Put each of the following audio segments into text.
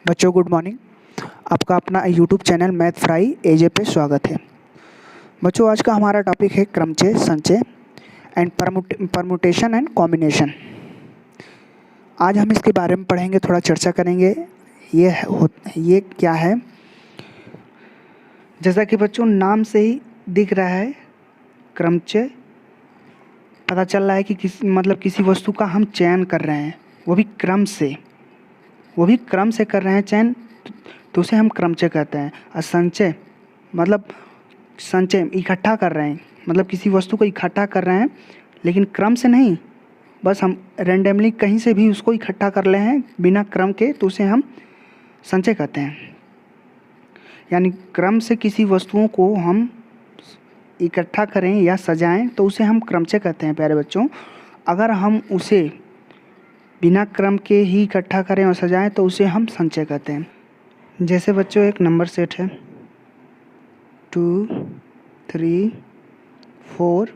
बच्चों good morning. आपका अपना यूट्यूब चैनल मैथ फ्राई एजे पे स्वागत है। बच्चों आज का हमारा टॉपिक है क्रमचय, संचय एंड परमुटेशन एंड कॉम्बिनेशन। आज हम इसके बारे में पढ़ेंगे, थोड़ा चर्चा करेंगे। ये क्या है, जैसा कि बच्चों नाम से ही दिख रहा है, क्रमचय पता चल रहा है कि किसी वस्तु का हम चयन कर रहे हैं, वो भी क्रम से कर रहे हैं चयन, तो उसे हम क्रमचय कहते हैं। और संचय संचय इकट्ठा कर रहे हैं, मतलब किसी वस्तु को इकट्ठा कर रहे हैं लेकिन क्रम से नहीं, बस हम रैंडमली कहीं से भी उसको इकट्ठा कर रहे हैं बिना क्रम के, तो उसे हम संचय कहते हैं। यानी क्रम से किसी वस्तुओं को हम इकट्ठा करें या सजाएं तो उसे हम क्रमचय कहते हैं प्यारे बच्चों। अगर हम उसे बिना क्रम के ही इकट्ठा करें और सजाएं तो उसे हम संचय कहते हैं। जैसे बच्चों एक नंबर सेट है 2, 3, 4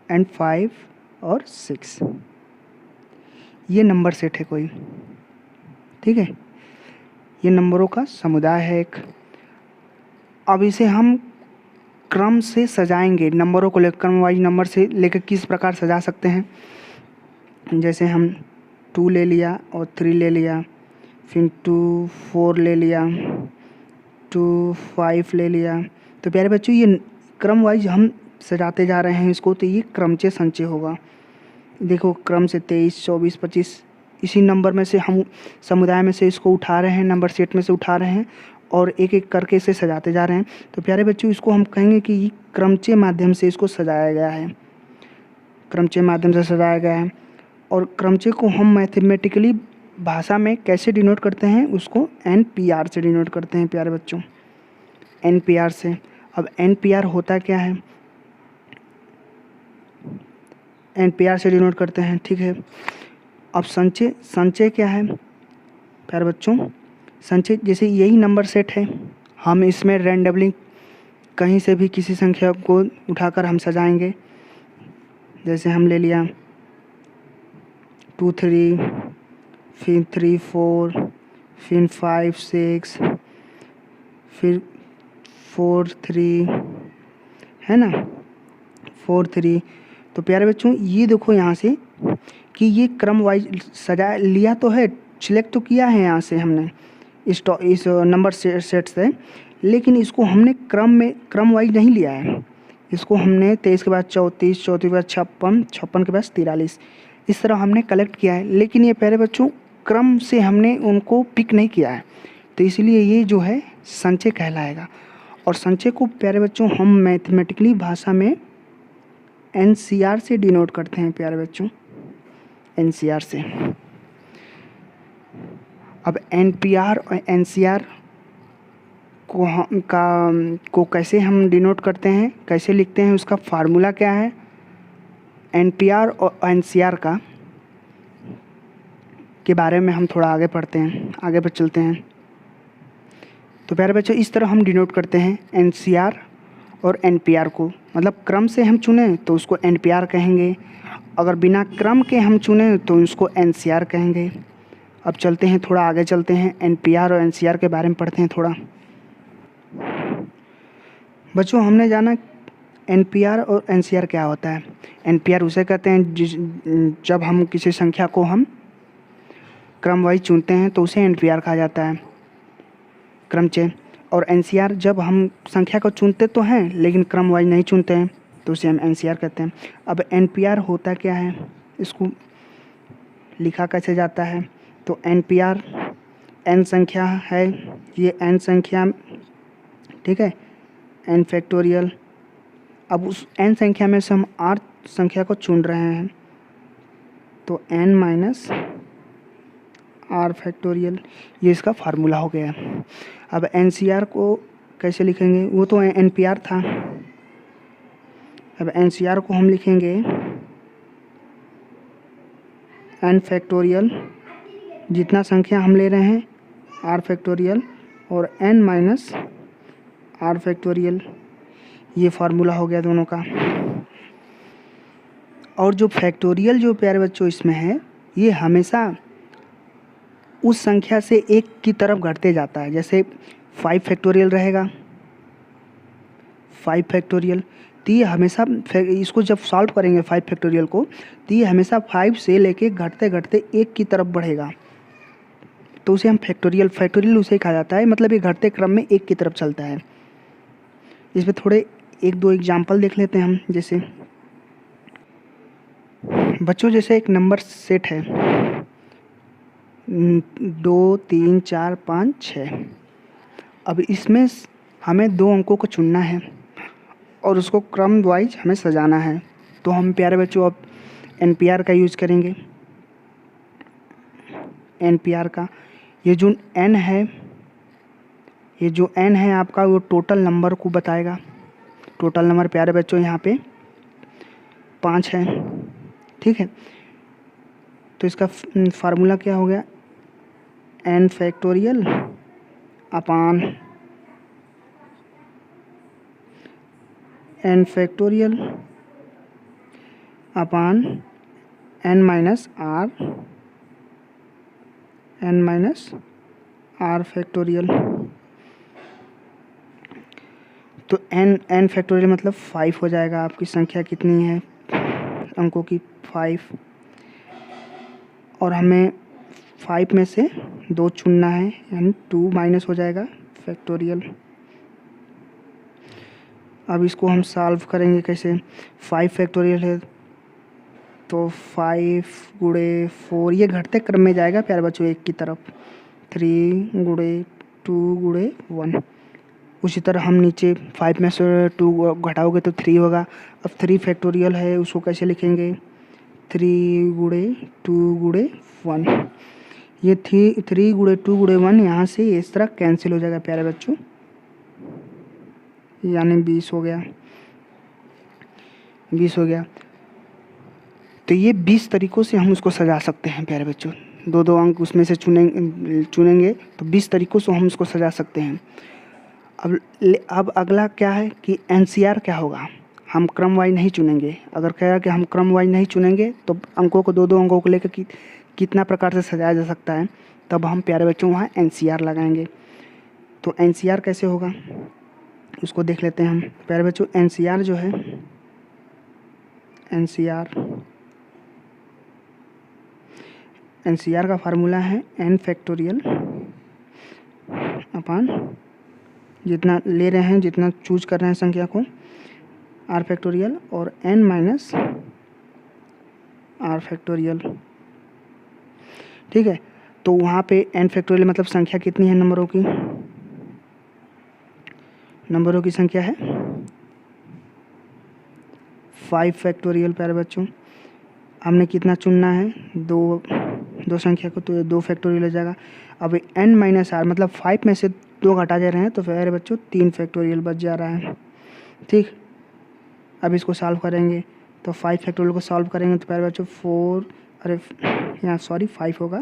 एंड 5 और 6, ये नंबर सेट है कोई, ठीक है, ये नंबरों का समुदाय है एक। अब इसे हम क्रम से सजाएंगे, नंबरों को लेकर क्रम वाइज नंबर से लेकर किस प्रकार सजा सकते हैं। जैसे हम 2 ले लिया और 3 ले लिया, फिर 2, 4 ले लिया, 2, 5 ले लिया, तो प्यारे बच्चों ये क्रम वाइज हम सजाते जा रहे हैं इसको, तो ये क्रमचय संचय होगा। देखो क्रम से 23, 24, 25 इसी नंबर में से हम समुदाय में से इसको उठा रहे हैं, नंबर सेट में से उठा रहे हैं और एक एक करके इसे सजाते जा रहे हैं। तो प्यारे बच्चों इसको हम कहेंगे कि ये क्रमचय माध्यम से इसको सजाया गया है, क्रमचय माध्यम से सजाया गया है। और क्रमचय को हम मैथमेटिकली भाषा में कैसे डिनोट करते हैं, उसको NPR से डिनोट करते हैं प्यारे बच्चों, NPR से। अब NPR होता क्या है, NPR से डिनोट करते हैं, ठीक है। अब संचय क्या है प्यारे बच्चों, संचय जैसे यही नंबर सेट है, हम इसमें रैंडमली कहीं से भी किसी संख्या को उठाकर हम सजाएंगे। जैसे हम ले लिया 2, 3, फिर 3, 4, फिर 5, 6, फिर 4, 3, है ना, 4, 3। तो प्यारे बच्चों ये देखो यहाँ से कि ये क्रम वाइज सजा लिया तो है, सिलेक्ट तो किया है यहाँ से हमने इस नंबर सेट से, लेकिन इसको हमने क्रम वाइज नहीं लिया है। इसको हमने 23 के बाद 34, 34 के बाद 56, 56 के बाद 43, इस तरह हमने कलेक्ट किया है। लेकिन ये प्यारे बच्चों क्रम से हमने उनको पिक नहीं किया है, तो इसलिए ये जो है संचय कहलाएगा। और संचय को प्यारे बच्चों हम मैथमेटिकली भाषा में NCR से डिनोट करते हैं प्यारे बच्चों, NCR से। अब NPR और NCR को कैसे हम डिनोट करते हैं, कैसे लिखते हैं, उसका फार्मूला क्या है। NPR और NCR के बारे में हम थोड़ा आगे पढ़ते हैं, आगे पर चलते हैं। तो प्यारे बच्चों इस तरह हम डिनोट करते हैं NCR और NPR को, मतलब क्रम से हम चुने तो उसको NPR कहेंगे, अगर बिना क्रम के हम चुने तो उसको NCR कहेंगे। अब चलते हैं, थोड़ा आगे चलते हैं, NPR और NCR के बारे में पढ़ते हैं थोड़ा। बच्चों हमने जाना NPR और NCR क्या होता है। NPR उसे कहते हैं जब हम किसी संख्या को हम क्रम वाइज चुनते हैं तो उसे NPR कहा जाता है, क्रमचय। और NCR जब हम संख्या को चुनते तो हैं लेकिन क्रम वाइज नहीं चुनते हैं, तो उसे हम NCR कहते हैं। अब NPR होता क्या है, इसको लिखा कैसे जाता है, तो NPR n संख्या है, ये n संख्या, ठीक है, n फैक्टोरियल। अब उस n संख्या में से हम r संख्या को चुन रहे हैं, तो n माइनस r फैक्टोरियल, ये इसका फार्मूला हो गया। अब NCR को कैसे लिखेंगे, वो तो NPR था। अब NCR को हम लिखेंगे n फैक्टोरियल, जितना संख्या हम ले रहे हैं r फैक्टोरियल, और n माइनस r फैक्टोरियल, ये फार्मूला हो गया दोनों का। और जो फैक्टोरियल जो प्यारे बच्चों इसमें है, ये हमेशा उस संख्या से एक की तरफ घटते जाता है। जैसे 5 फैक्टोरियल रहेगा, 5 फैक्टोरियल, तो ये हमेशा इसको जब सॉल्व करेंगे 5 फैक्टोरियल को, तो ये हमेशा 5 से लेके घटते घटते एक की तरफ बढ़ेगा, तो उसे हम फैक्टोरियल उसे कहा जाता है। मतलब ये घटते क्रम में एक की तरफ चलता है। इसमें थोड़े 1-2 एग्जाम्पल देख लेते हैं हम। जैसे बच्चों, जैसे एक नंबर सेट है 2 3 4 5 6। अब इसमें हमें 2 अंकों को चुनना है और उसको क्रम वाइज हमें सजाना है। तो हम प्यारे बच्चों अब NPR का यूज़ करेंगे। NPR का ये जो n है, ये जो n है आपका, वो टोटल नंबर को बताएगा। टोटल नंबर प्यारे बच्चों यहाँ पे 5 है, ठीक है। तो इसका फार्मूला क्या हो गया, n फैक्टोरियल अपान n फैक्टोरियल अपान n माइनस r फैक्टोरियल। तो n फैक्टोरियल मतलब 5 हो जाएगा। आपकी संख्या कितनी है अंकों की, 5, और हमें 5 में से 2 चुनना है, यानी 2 माइनस हो जाएगा फैक्टोरियल। अब इसको हम सॉल्व करेंगे कैसे, 5 फैक्टोरियल है तो 5 गुणे 4, ये घटते क्रम में जाएगा प्यारे बच्चों एक की तरफ, 3 गुणे 2 गुणे 1। उसी तरह हम नीचे 5 में से 2 घटाओगे तो 3 होगा। अब 3 फैक्टोरियल है, उसको कैसे लिखेंगे, 3 गुणे 2 गुणे 1। ये 3 गुणे 2 गुणे 1 यहाँ से इस तरह कैंसिल हो जाएगा प्यारे बच्चों, यानी 20 हो गया, 20 हो गया। तो ये 20 तरीक़ों से हम उसको सजा सकते हैं प्यारे बच्चों। 2-2 अंक उसमें से चुनेंगे तो 20 तरीक़ों से हम उसको सजा सकते हैं। अब अगला क्या है कि NCR क्या होगा, हम क्रम वाइज नहीं चुनेंगे। अगर कहा कि हम क्रम वाइज नहीं चुनेंगे तो अंकों को 2-2 अंकों को लेकर कितना प्रकार से सजाया जा सकता है, तब हम प्यारे बच्चों वहाँ NCR लगाएंगे। तो NCR कैसे होगा उसको देख लेते हैं हम प्यारे बच्चों। NCR जो है, NCR का फार्मूला है n फैक्टोरियल अपान, जितना ले रहे हैं, जितना चूज कर रहे हैं संख्या को, r फैक्टोरियल और n माइनस r फैक्टोरियल, ठीक है। तो वहाँ पे n फैक्टोरियल मतलब संख्या कितनी है, नंबरों की संख्या है 5 फैक्टोरियल प्यारे बच्चों। हमने कितना चुनना है, 2 संख्या को, तो ये 2 फैक्टोरियल हो जाएगा। अब n माइनस r मतलब 5 में से 2 घटा जा रहे हैं, तो प्यारे बच्चों 3 फैक्टोरियल बच जा रहा है, ठीक। अब इसको सॉल्व करेंगे तो 5 फैक्टोरियल को सॉल्व करेंगे तो प्यारे बच्चों 5 होगा,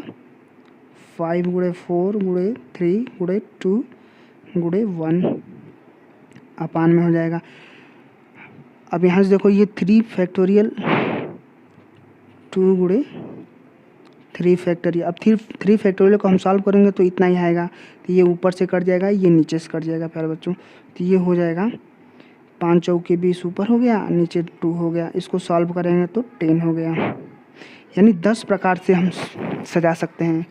5 गुणे 4 गुणे 3 गुणे 2 गुणे 1 अपान में हो जाएगा। अब यहाँ से देखो ये 3 फैक्टोरियल 2 गुणे 3 फैक्टोरियल। अब 3 फैक्टोरियल को हम सॉल्व करेंगे तो इतना ही आएगा, तो ये ऊपर से कट जाएगा, ये नीचे से कट जाएगा प्यारे बच्चों। तो ये हो जाएगा 5 चौके 20 ऊपर हो गया, नीचे 2 हो गया। इसको सॉल्व करेंगे तो 10 हो गया। यानी 10 प्रकार से हम सजा सकते हैं।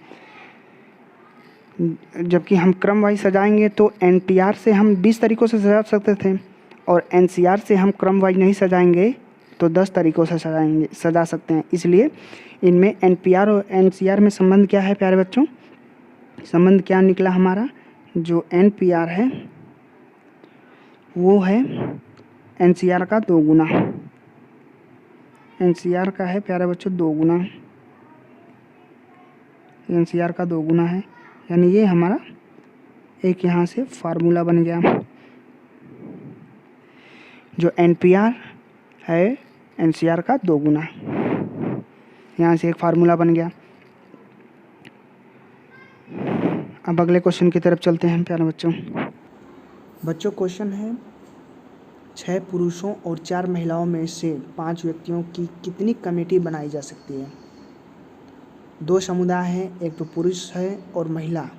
जबकि हम क्रम वाइज सजाएंगे तो NPR से हम 20 तरीक़ों से सजा सकते थे, और NCR से हम क्रम वाइज नहीं सजाएंगे तो 10 तरीक़ों से सजा सकते हैं। इसलिए इनमें NPR और NCR में संबंध क्या है प्यारे बच्चों, संबंध क्या निकला हमारा, जो NPR है वो है NCR का 2 गुना। NCR का है प्यारे बच्चों 2 गुना, NCR का 2 गुना है। यानी ये हमारा एक यहाँ से फार्मूला बन गया, जो NPR है NCR का 2 गुना, यहाँ से एक फार्मूला बन गया। अब अगले क्वेश्चन की तरफ चलते हैं प्यारे बच्चों। क्वेश्चन है 6 पुरुषों और 4 महिलाओं में से 5 व्यक्तियों की कितनी कमेटी बनाई जा सकती है। दो समुदाय हैं, एक तो पुरुष है और महिला।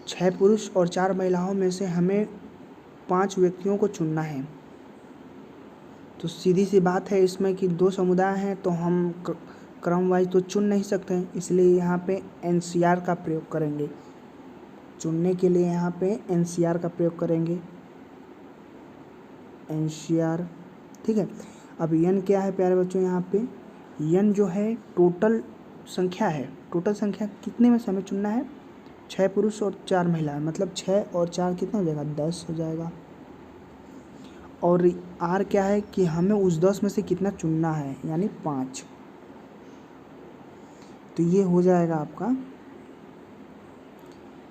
6 पुरुष और 4 महिलाओं में से हमें 5 व्यक्तियों को चुनना है। तो सीधी सी बात है इसमें कि 2 समुदाय हैं तो हम क्रम वाइज तो चुन नहीं सकते हैं, इसलिए यहाँ पे एनसीआर का प्रयोग करेंगे। चुनने के लिए यहाँ पे एनसीआर का प्रयोग करेंगे, एनसीआर। ठीक है। अब एन क्या है प्यारे बच्चों, यहाँ पे एन जो है टोटल संख्या है। टोटल संख्या कितने में से हमें चुनना है? 6 पुरुष और 4 महिलाएं, मतलब 6 और 4 कितना हो जाएगा? 10 हो जाएगा। और आर क्या है कि हमें उस 10 में से कितना चुनना है, यानी 5। तो ये हो जाएगा आपका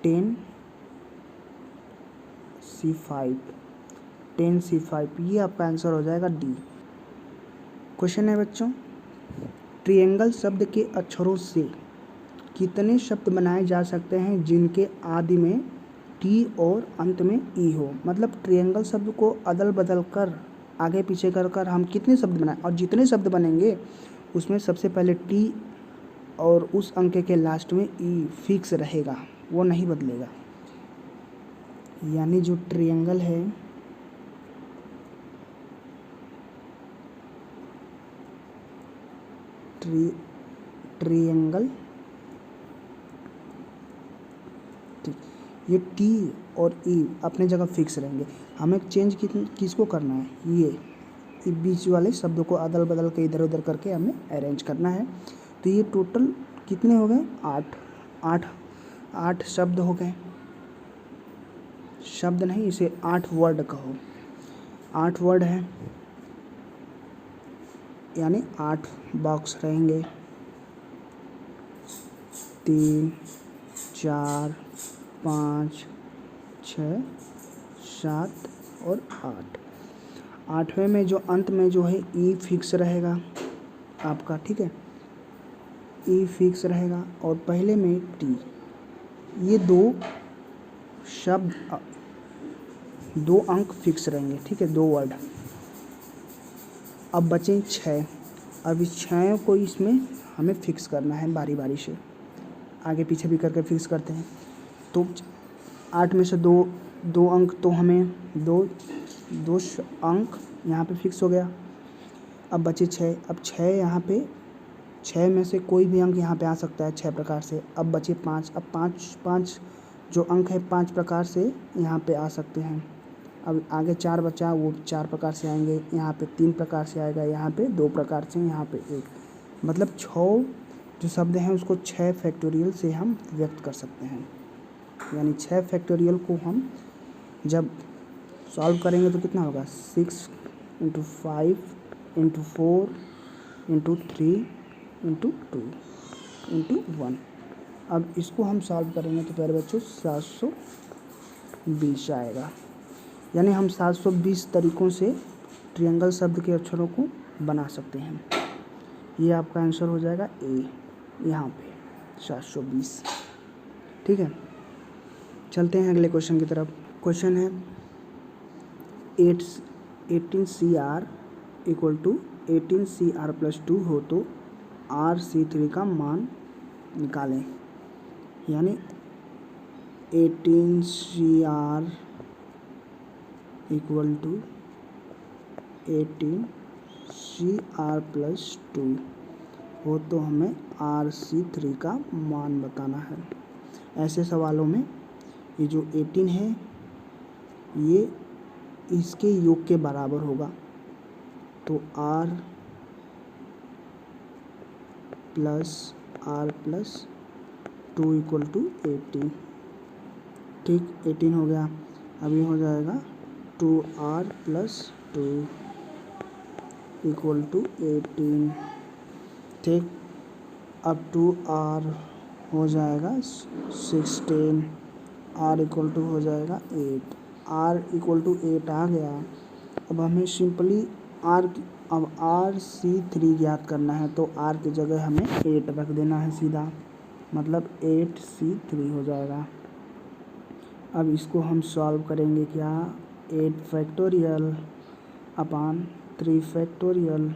10C5, ये आपका आंसर हो जाएगा डी। क्वेश्चन है बच्चों, ट्रायंगल शब्द के अक्षरों से कितने शब्द बनाए जा सकते हैं जिनके आदि में टी और अंत में ई हो? मतलब ट्रायंगल शब्द को अदल बदल कर आगे पीछे कर हम कितने शब्द बनाएं, और जितने शब्द बनेंगे उसमें सबसे पहले टी और उस अंक के लास्ट में ई फिक्स रहेगा, वो नहीं बदलेगा। यानी जो ट्रायंगल है ट्रायंगल, ठीक, ये टी और ई अपने जगह फिक्स रहेंगे। हमें चेंज किसको करना है? ये बीच वाले शब्दों को अदल बदल के इधर उधर करके हमें अरेंज करना है। तो ये टोटल कितने हो गए? 8 शब्द हो गए। शब्द नहीं, इसे 8 वर्ड कहो। 8 वर्ड है, यानी 8 बॉक्स रहेंगे। 3, 4, 5, 6, 7 और 8। 8वें में जो अंत में जो है ई फिक्स रहेगा आपका, ठीक है, ई फिक्स रहेगा। और पहले में टी। ये 2 शब्द, 2 अंक फिक्स रहेंगे, ठीक है, 2 वर्ड। अब बचे 6। अब इस 6 को इसमें हमें फिक्स करना है बारी बारी से, आगे पीछे भी करके फिक्स करते हैं। तो 8 में से 2 अंक, तो हमें 2 अंक यहाँ पे फिक्स हो गया। अब बचे 6। अब 6 यहाँ पे, 6 में से कोई भी अंक यहाँ पे आ सकता है 6 प्रकार से। अब बचे 5। अब 5 जो अंक है 5 प्रकार से यहाँ पे आ सकते हैं। अब आगे 4 बचा, वो 4 प्रकार से आएंगे। यहाँ पे 3 प्रकार से आएगा, यहाँ पे 2 प्रकार से, यहाँ पे 1। मतलब 6 जो शब्द हैं उसको 6 फैक्टोरियल से हम व्यक्त कर सकते हैं। यानी 6 फैक्टोरियल को हम जब सॉल्व करेंगे तो कितना होगा? 6 × 5 × 4 × 3 × 2 × 1। अब इसको हम सॉल्व करेंगे तो प्यारे बच्चों 720 आएगा। यानी हम 720 तरीक़ों से ट्रायंगल शब्द के अक्षरों को बना सकते हैं। ये आपका आंसर हो जाएगा ए, यहाँ पे 720। ठीक है, चलते हैं अगले क्वेश्चन की तरफ। क्वेश्चन है 18CR = 18CR+2 हो तो RC3 का मान निकालें। यानी 18CR = 18CR+2 हो तो हमें RC3 का मान बताना है। ऐसे सवालों में ये जो 18 है ये इसके योग के बराबर होगा, तो R + R+2 = 18। ठीक, 18 हो गया। अब ये हो जाएगा 2R + 2 = 18। ठीक, अब 2R हो जाएगा 16, R = हो जाएगा 8। R = 8 आ गया। अब हमें सिंपली अब RC3 ज्ञात करना है, तो R की जगह हमें 8 रख देना है सीधा, मतलब 8C3 हो जाएगा। अब इसको हम सॉल्व करेंगे क्या? 8 फैक्टोरियल / 3 फैक्टोरियल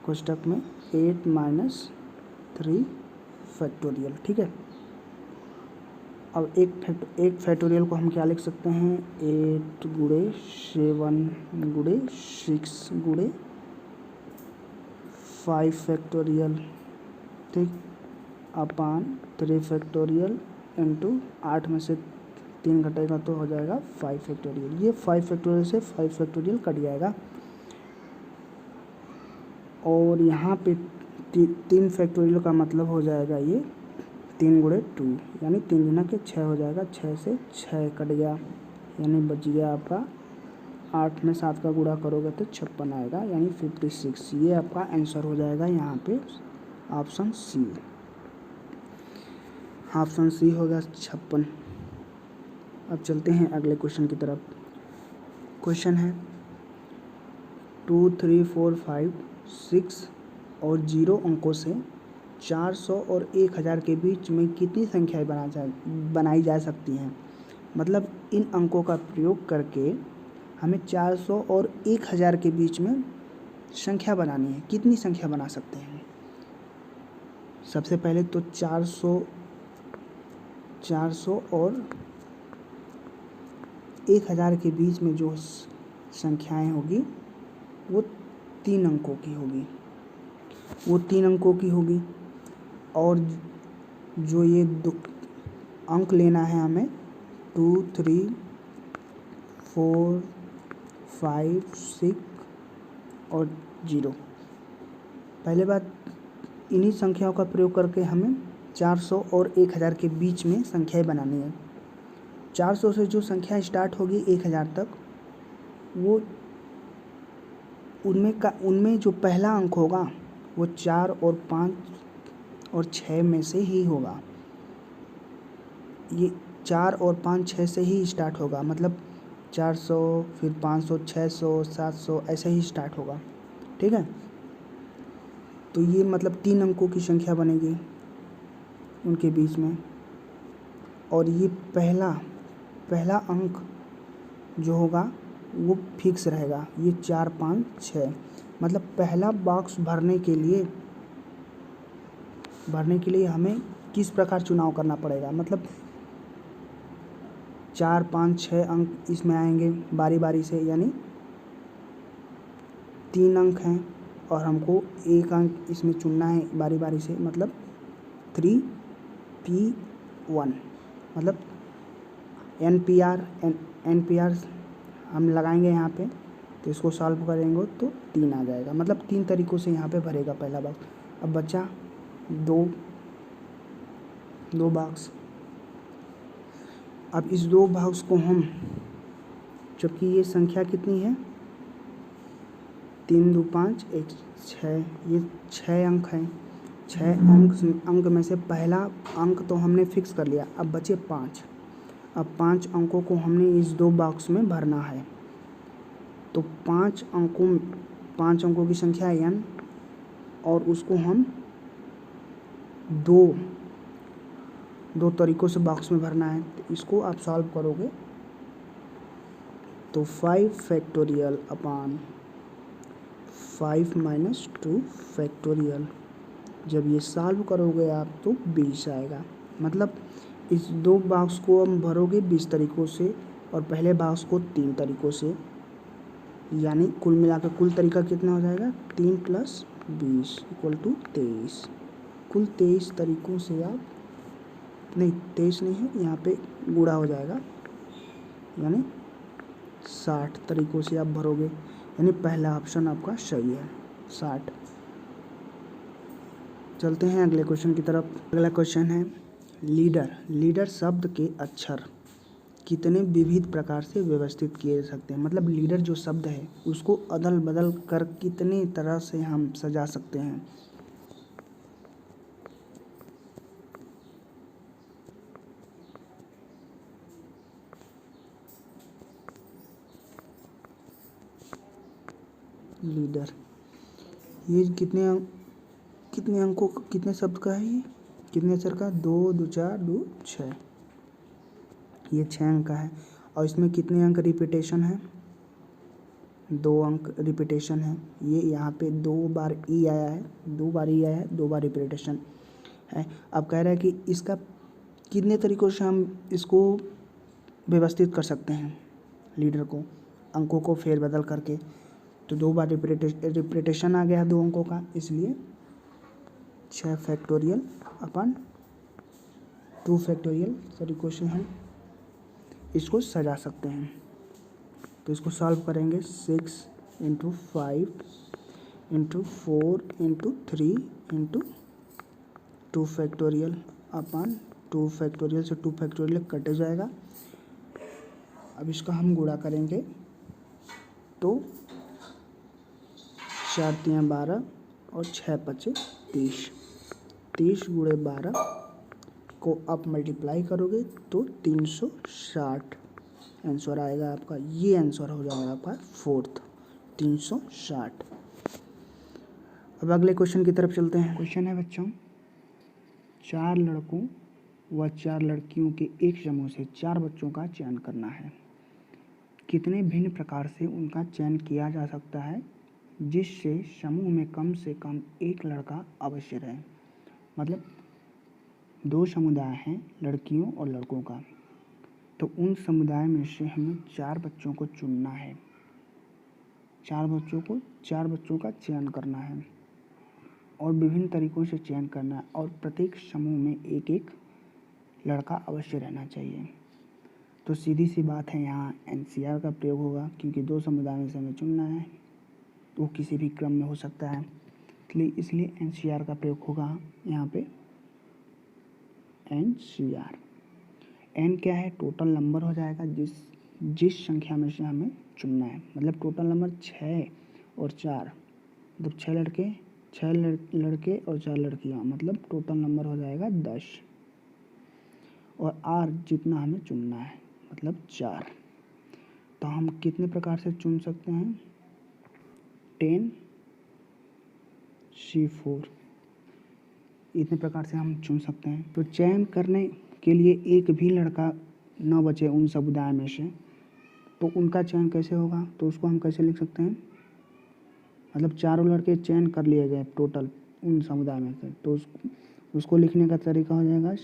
कोष्टक में 8 - 3 फैक्टोरियल। ठीक है, अब एक फैक्टोरियल को हम क्या लिख सकते हैं, 8 गुणे 7 गुणे 6 गुणे 5 फैक्टोरियल, ठीक, अपान 3 फैक्टोरियल इंटू 8 में से 3 घटेगा तो हो जाएगा 5 फैक्टोरियल। ये 5 फैक्टोरियल से 5 फैक्टोरियल कट जाएगा और यहाँ पे 3 फैक्टोरियल का मतलब हो जाएगा ये 3 गुणे 2 यानी 3 गुना के 6 हो जाएगा। 6 से 6 कट गया यानी बच गया आपका 8 में 7 का गुणा करोगे तो 56 आएगा यानी 56। ये आपका आंसर हो जाएगा यहाँ पे ऑप्शन सी। ऑप्शन सी हो गया 56। अब चलते हैं अगले क्वेश्चन की तरफ। क्वेश्चन है 2 3 4 5 6 और 0 अंकों से 400 और 1000 के बीच में कितनी संख्याएं बनाई जा सकती हैं। मतलब इन अंकों का प्रयोग करके हमें 400 और 1000 के बीच में संख्या बनानी है। कितनी संख्या बना सकते हैं। सबसे पहले तो 400 और 1000 के बीच में जो संख्याएं होगी वो 3 अंकों की होगी और जो ये अंक लेना है हमें 2 3 4 5 6 और 0। पहले बात इन्हीं संख्याओं का प्रयोग करके हमें 400 और 1000 के बीच में संख्याएं बनानी है। 400 से जो संख्या स्टार्ट होगी 1000 तक वो उनमें जो पहला अंक होगा वो 4 और 5 और 6 में से ही होगा। ये 4 और 5 6 से ही स्टार्ट होगा। मतलब 400 फिर 500 600 700 ऐसे ही स्टार्ट होगा। ठीक है, तो ये मतलब 3 अंकों की संख्या बनेगी उनके बीच में और ये पहला अंक जो होगा वो फिक्स रहेगा। ये 4 5 6 मतलब पहला बॉक्स भरने के लिए हमें किस प्रकार चुनाव करना पड़ेगा। मतलब 4 5 6 अंक इसमें आएंगे बारी बारी से यानी 3 अंक हैं और हमको एक अंक इसमें चुनना है बारी बारी से। मतलब 3P1 मतलब NPR हम लगाएंगे यहाँ पे तो इसको सॉल्व करेंगे तो 3 आ जाएगा। मतलब 3 तरीक़ों से यहाँ पे भरेगा पहला बॉक्स। अब बचा दो बॉक्स। अब इस 2 बॉक्स को हम, जबकि ये संख्या कितनी है 3 2 5 1 6, ये 6 अंक हैं। 6 अंक में से पहला अंक तो हमने फिक्स कर लिया। अब बचे 5। अब 5 अंकों को हमने इस 2 बॉक्स में भरना है। तो 5 अंकों की संख्या n और उसको हम दो तरीक़ों से बॉक्स में भरना है। तो इसको आप सॉल्व करोगे तो 5 फैक्टोरियल अपान 5 माइनस 2 फैक्टोरियल, जब ये सॉल्व करोगे आप तो 20 आएगा। मतलब इस 2 बॉक्स को हम भरोगे 20 तरीक़ों से और पहले बॉक्स को 3 तरीक़ों से, यानी कुल मिलाकर कुल तरीका कितना हो जाएगा 3 + 20 = 23। कुल 23 तरीक़ों से आप, नहीं 23 नहीं है, यहाँ पे गुणा हो जाएगा यानी 60 तरीक़ों से आप भरोगे। यानी पहला ऑप्शन आपका सही है 60। चलते हैं अगले क्वेश्चन की तरफ। अगला क्वेश्चन है लीडर शब्द के अक्षर कितने विविध प्रकार से व्यवस्थित किए जा सकते हैं। मतलब लीडर जो शब्द है उसको अदल बदल कर कितने तरह से हम सजा सकते हैं। लीडर, ये कितने अंकों कितने शब्द का है, ये कितने अक्षर का 2 2 4 2 6, ये 6 अंक का है। और इसमें कितने अंक रिपीटेशन है 2 अंक रिपीटेशन है। ये यहाँ पे 2 बार ई आया है 2 बार रिपीटेशन। है। अब कह रहा है कि इसका कितने तरीक़ों से हम इसको व्यवस्थित कर सकते हैं, लीडर को, अंकों को फेरबदल करके। तो 2 बार रिपीटेशन आ गया 2 अंकों का, इसलिए 6 फैक्टोरियल अपन 2 फैक्टोरियल तरीक़ों से हम इसको सजा सकते हैं। तो इसको सॉल्व करेंगे 6 × 5 × 4 × 3 × 2 फैक्टोरियल अपन 2 फैक्टोरियल से 2 फैक्टोरियल कट जाएगा। अब इसका हम गुणा करेंगे तो 4 × 3 = 12 और 6 × 5 = 30। 30 × 12 को आप मल्टीप्लाई करोगे तो 360 आंसर आएगा आपका। ये आंसर हो जाएगा आपका 4th 360। अब अगले क्वेश्चन की तरफ चलते हैं। क्वेश्चन है बच्चों, 4 लड़कों व 4 लड़कियों के एक समूह से 4 बच्चों का चयन करना है। कितने भिन्न प्रकार से उनका चयन किया जा सकता है जिससे समूह में कम से कम एक लड़का अवश्य रहे। मतलब 2 समुदाय हैं, लड़कियों और लड़कों का, तो उन समुदाय में से हमें 4 बच्चों को चुनना है। 4 बच्चों का चयन करना है और विभिन्न तरीक़ों से चयन करना है, और प्रत्येक समूह में एक एक लड़का अवश्य रहना चाहिए। तो सीधी सी बात है, यहाँ NCR का प्रयोग होगा, क्योंकि 2 समुदाय में से हमें चुनना है, तो वो किसी भी क्रम में हो सकता है, इसलिए NCR का प्रयोग होगा यहाँ पे। NCR N क्या है? टोटल नंबर हो जाएगा जिस संख्या में से हमें चुनना है। मतलब टोटल नंबर 6 और 4, मतलब 6 लड़के और 4 लड़कियाँ, मतलब टोटल नंबर हो जाएगा 10। और R जितना हमें चुनना है, मतलब 4। तो हम कितने प्रकार से चुन सकते हैं? 10C4 इतने प्रकार से हम चुन सकते हैं। तो चयन करने के लिए एक भी लड़का न बचे उन समुदाय में से, तो उनका चयन कैसे होगा? तो उसको हम कैसे लिख सकते हैं? मतलब 4 लड़के चयन कर लिए गए टोटल उन समुदाय में से, तो उसको लिखने का तरीका हो जाएगा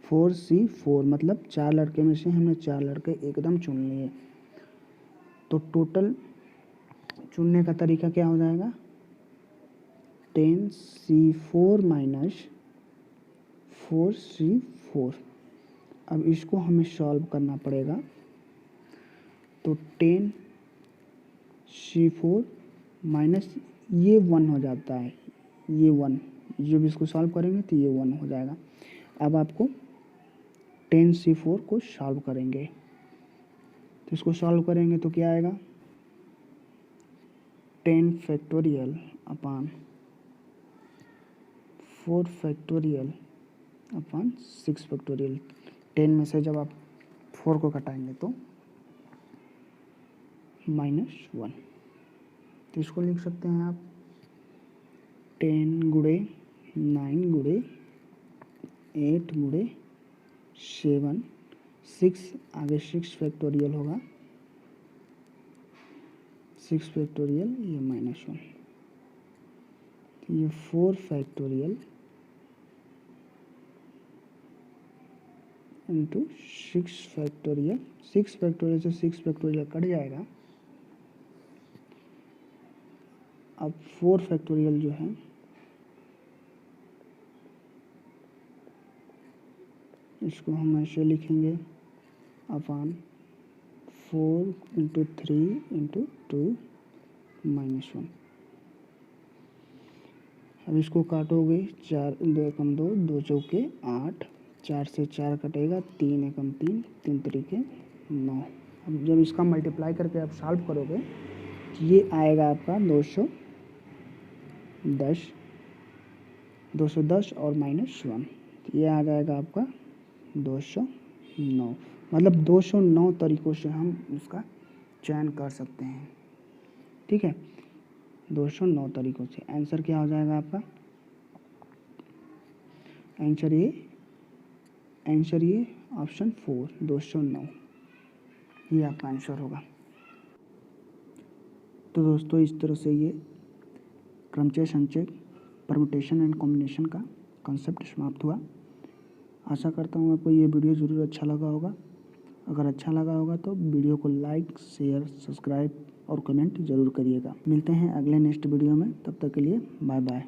4C4। मतलब 4 लड़के में से हमने 4 लड़के एकदम चुन लिए। तो टोटल चुनने का तरीका क्या हो जाएगा? 10C4 - 4C4। अब इसको हमें सॉल्व करना पड़ेगा। तो 10C4 माइनस ये 1 हो जाता है, ये 1, जब इसको सॉल्व करेंगे तो ये 1 हो जाएगा। अब आपको 10C4 को सॉल्व करेंगे, तो इसको सॉल्व करेंगे तो क्या आएगा? 10 factorial upon 4 factorial upon 6 factorial. 10 में से जब आप 4 को घटाएंगे तो -1। तो इसको लिख सकते हैं आप 10 × 9 × 8 × 7, 6 आगे 6 फैक्टोरियल होगा, 6 फैक्टोरियल ये -1, तो ये 4 फैक्टोरियल इंटू 6 फैक्टोरियल। 6 फैक्टोरियल से 6 फैक्टोरियल कट जाएगा। अब 4 फैक्टोरियल जो है इसको हम ऐसे लिखेंगे अपॉन 4 × 3 × 2 -1। अब इसको काटोगे, 4 2 × 2 2 चौके 8, 4 से 4 कटेगा, 3 × 3 3 तरीके 9। अब जब इसका मल्टीप्लाई करके आप सॉल्व करोगे तो ये आएगा आपका 210 और -1, तो ये आ जाएगा आपका 209। मतलब 209 तरीक़ों से हम इसका चयन कर सकते हैं। ठीक है, 209 तरीक़ों से। आंसर क्या हो जाएगा आपका? आंसर ये ऑप्शन 4 209, ये आपका आंसर होगा। तो दोस्तों इस तरह से ये क्रमचय संचय परम्यूटेशन एंड कॉम्बिनेशन का कॉन्सेप्ट समाप्त हुआ। आशा करता हूँ आपको ये वीडियो ज़रूर अच्छा लगा होगा। अगर अच्छा लगा होगा तो वीडियो को लाइक, शेयर, सब्सक्राइब और कमेंट ज़रूर करिएगा। मिलते हैं अगले नेक्स्ट वीडियो में, तब तक के लिए बाय बाय।